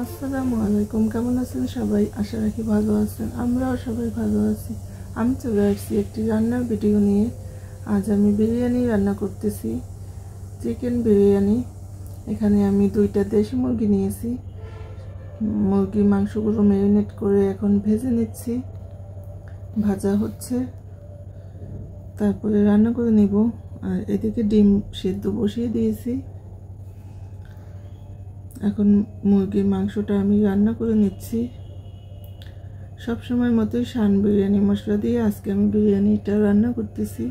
আসসালামু আলাইকুম। কেমন আছেন সবাই? আশা রাখি ভালো আছেন। আমরাও সবাই ভালো আছি। আমি চলে আসছি একটি রান্নার ভিডিও নিয়ে। আজ আমি বিরিয়ানি রান্না করতেছি, চিকেন বিরিয়ানি। এখানে আমি 2টা দেশি মুরগি নিয়েছি। মুরগির মাংসগুলো ম্যারিনেট করে এখন ভেজে নিচ্ছি। ভাজা হচ্ছে, তারপরে রান্না করে নিব। আর এদিকে ডিম সিদ্ধ বসিয়ে দিয়েছি। এখন মুরগির মাংসটা আমি রান্না করে নিচ্ছি। সব সময় মতোই শান বিরিয়ানি মশলা দিয়ে আজকে আমি বিরিয়ানিটা রান্না করতেছি।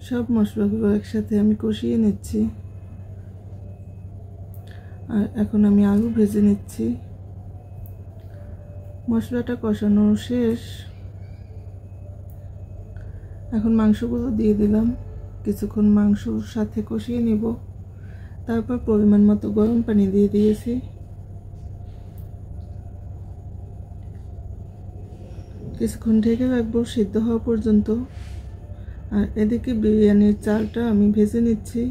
সব মশলাগুলো একসাথে আমি কষিয়ে নিচ্ছি। আর এখন আমি আলু ভেজে নিচ্ছি। মশলাটা কষানো শেষ। এখন মাংসগুলো দিয়ে দিলাম। কিছুক্ষণ মাংসর সাথে কষিয়ে নিব। তারপর পরিমাণ মতো গরম পানি দিয়ে দিয়েছি। কিছুক্ষণ ঢেকে রাখবো সিদ্ধ হওয়া পর্যন্ত। আর এদিকে বিরিয়ানির চালটা আমি ভেজে নিচ্ছি।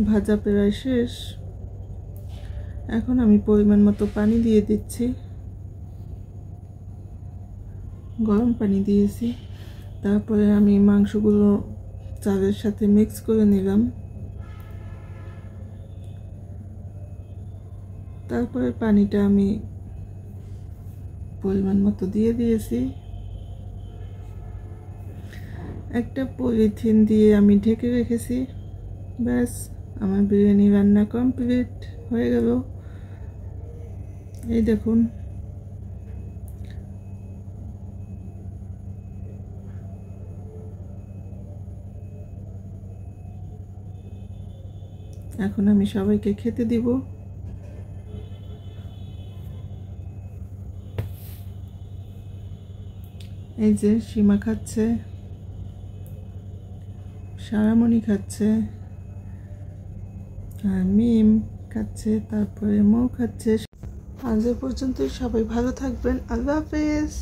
ভাজা প্রায় শেষ। এখন আমি পরিমাণ মতো পানি দিয়ে দিচ্ছি। গরম পানি দিয়েছি। তারপরে আমি মাংসগুলো চালের সাথে মিক্স করে নিলাম। তারপরে পানিটা আমি পরিমাণ মতো দিয়ে দিয়েছি। একটা পলিথিন দিয়ে আমি ঢেকে রেখেছি। ব্যাস, আমার বিরিয়ানি রান্না কমপ্লিট হয়ে গেল। এই দেখুন, এখন আমি সবাইকে খেতে দিব। এই যে সীমা খাচ্ছে, সারামণি খাচ্ছে, আর মিম খাচ্ছে, তারপরে মৌ খাচ্ছে। আজ এ পর্যন্তই। সবাই ভালো থাকবেন। আল্লাহ হাফেজ।